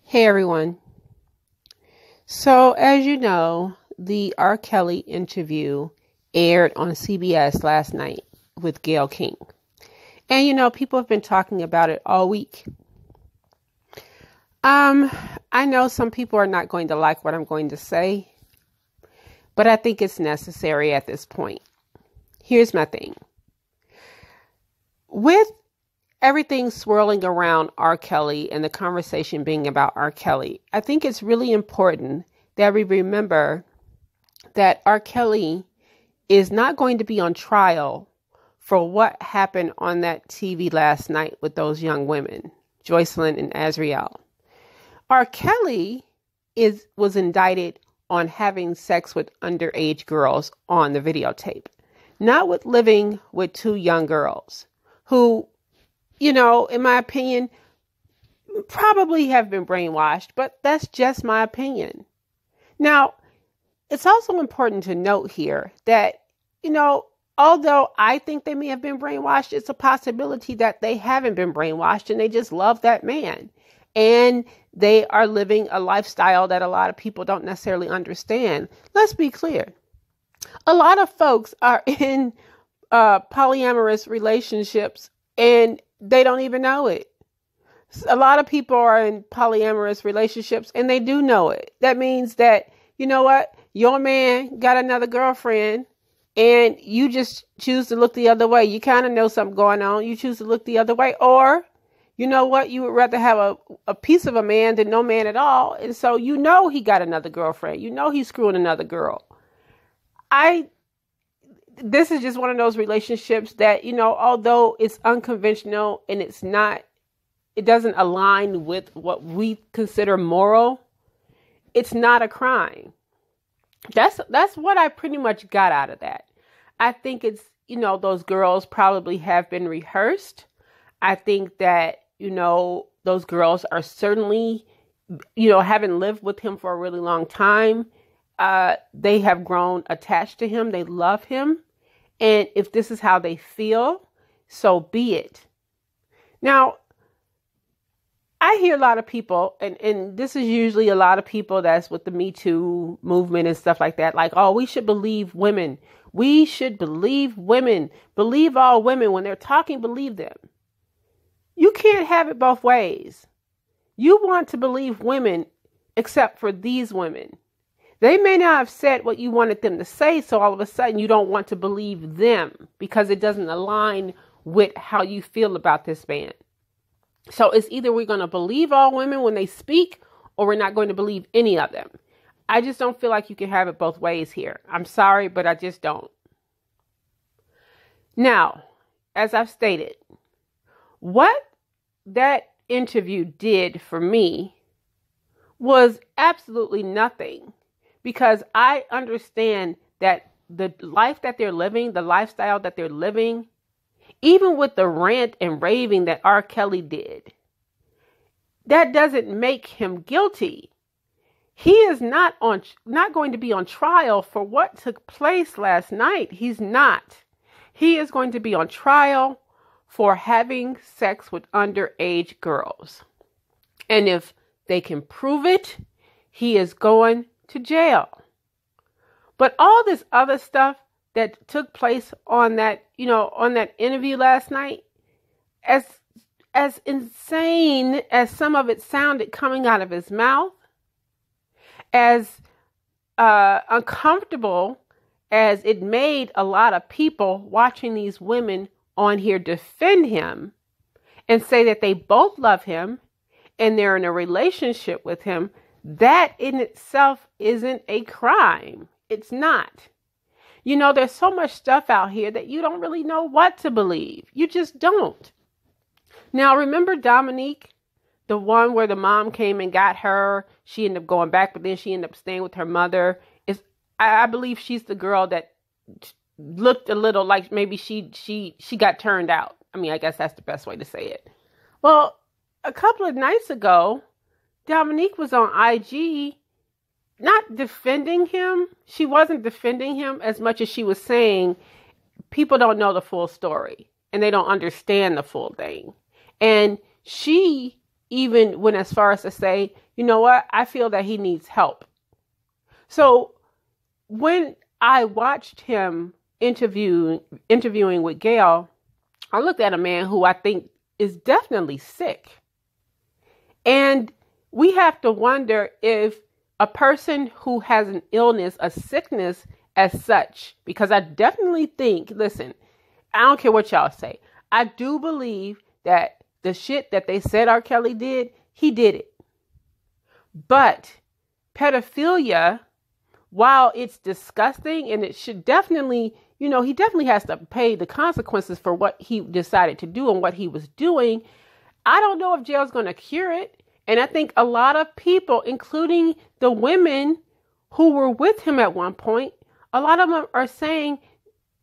Hey everyone. So, as you know, the R. Kelly interview aired on CBS last night with Gayle King. And people have been talking about it all week. I know some people are not going to like what I'm going to say, but I think it's necessary at this point. Here's my thing. With everything swirling around R. Kelly and the conversation being about R. Kelly, I think it's really important that we remember that R. Kelly is not going to be on trial for what happened on that TV last night with those young women, Joycelyn and Azriel. R. Kelly was indicted on having sex with underage girls on the videotape, not with living with two young girls who, in my opinion, probably have been brainwashed, but that's just my opinion. Now, it's also important to note here that, although I think they may have been brainwashed, it's a possibility that they haven't been brainwashed and they just love that man. And they are living a lifestyle that a lot of people don't necessarily understand. Let's be clear. A lot of folks are in polyamorous relationships and they don't even know it. A lot of people are in polyamorous relationships and they do know it. That means that, your man got another girlfriend and you just choose to look the other way. You kind of know something going on. You choose to look the other way. Or, you would rather have a piece of a man than no man at all. And so, he got another girlfriend. He's screwing another girl. This is just one of those relationships that, although it's unconventional and it doesn't align with what we consider moral, it's not a crime. That's what I pretty much got out of that. I think it's, those girls probably have been rehearsed. I think that, those girls are certainly, having lived with him for a really long time. They have grown attached to him. They love him. And if this is how they feel, so be it. Now, I hear a lot of people, and this is usually a lot of people that's with the Me Too movement and stuff like that. Like, oh, we should believe women. We should believe women. Believe all women. When they're talking, believe them. You can't have it both ways. You want to believe women, except for these women. They may not have said what you wanted them to say, so all of a sudden you don't want to believe them because it doesn't align with how you feel about this man. So it's either we're going to believe all women when they speak or we're not going to believe any of them. I just don't feel like you can have it both ways here. I'm sorry, but I just don't. Now, as I've stated, what that interview did for me was absolutely nothing. Because I understand that the life that they're living, the lifestyle that they're living, even with the rant and raving that R. Kelly did, that doesn't make him guilty. He is not going to be on trial for what took place last night. He's not. He is going to be on trial for having sex with underage girls. And if they can prove it, he is going to jail. But all this other stuff that took place on that interview last night, as insane as some of it sounded coming out of his mouth, as uncomfortable as it made a lot of people watching these women on here defend him and say that they both love him and they're in a relationship with him, that in itself isn't a crime. It's not. There's so much stuff out here that you don't really know what to believe. You just don't. Now, remember Dominique, the one where the mom came and got her? She ended up going back, but then she ended up staying with her mother. I believe she's the girl that looked a little like maybe she got turned out. I mean, I guess that's the best way to say it. Well, a couple of nights ago, Dominique was on IG not defending him. She wasn't defending him as much as she was saying people don't know the full story and they don't understand the full thing. And she even went as far as to say, you know what, I feel that he needs help. So when I watched him interviewing with Gayle, I looked at a man who I think is definitely sick. And we have to wonder if a person who has an illness, a sickness as such, because I definitely think, listen, I don't care what y'all say. I do believe that the shit that they said R. Kelly did, he did it. But pedophilia, while it's disgusting and it should definitely, he definitely has to pay the consequences for what he decided to do and what he was doing. I don't know if jail's going to cure it. And I think a lot of people, including the women who were with him at one point, a lot of them are saying,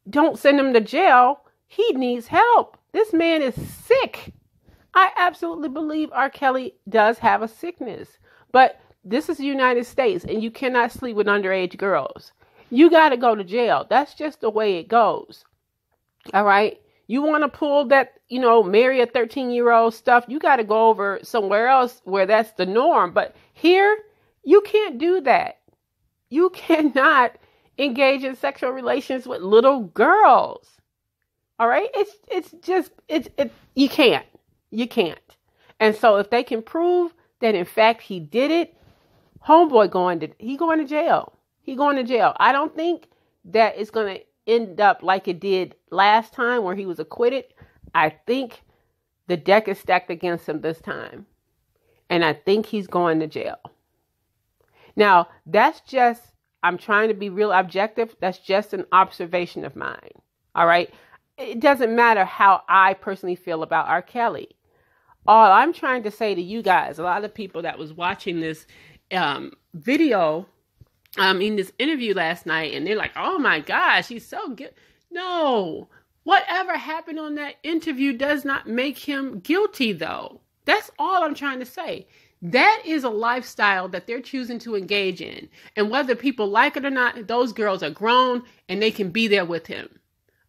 don't send him to jail. He needs help. This man is sick. I absolutely believe R. Kelly does have a sickness. But this is the United States, and you cannot sleep with underage girls. You got to go to jail. That's just the way it goes. All right? You want to pull that, marry a 13-year-old stuff, you got to go over somewhere else where that's the norm. But here, you can't do that. You cannot engage in sexual relations with little girls. All right? You can't. You can't. And so if they can prove that, in fact, he did it, homeboy going to jail. He going to jail. I don't think that it's going to end up like it did last time where he was acquitted. I think the deck is stacked against him this time. And I think he's going to jail. Now, I'm trying to be real objective. That's just an observation of mine. All right. It doesn't matter how I personally feel about R. Kelly. All I'm trying to say to you guys, a lot of people that was watching this video, in this interview last night, and they're like, oh my gosh, he's so good. No, whatever happened on that interview does not make him guilty, though. That's all I'm trying to say. That is a lifestyle that they're choosing to engage in. And whether people like it or not, those girls are grown and they can be there with him.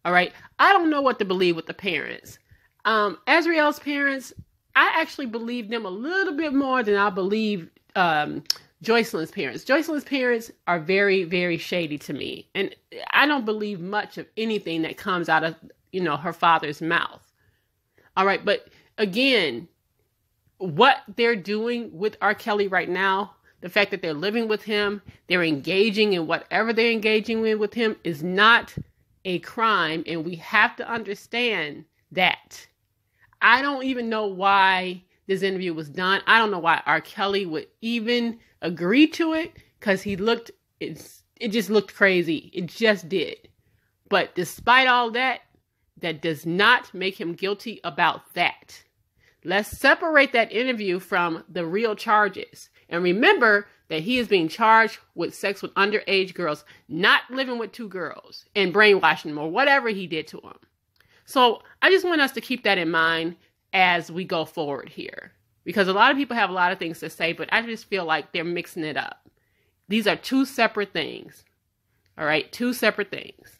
All right. I don't know what to believe with the parents. Azriel's parents, I actually believe them a little bit more than I believe Joycelyn's parents. Joycelyn's parents are very, very shady to me. And I don't believe much of anything that comes out of, her father's mouth. All right. But again, what they're doing with R. Kelly right now, the fact that they're living with him, they're engaging in whatever they're engaging with him is not a crime. And we have to understand that. I don't even know why this interview was done. I don't know why R. Kelly would even agree to it, because it just looked crazy. It just did. But despite all that, that does not make him guilty about that. Let's separate that interview from the real charges. And remember that he is being charged with sex with underage girls, not living with two girls and brainwashing them or whatever he did to them. So I just want us to keep that in mind as we go forward here, because a lot of people have a lot of things to say, but I just feel like they're mixing it up. These are two separate things. All right. Two separate things.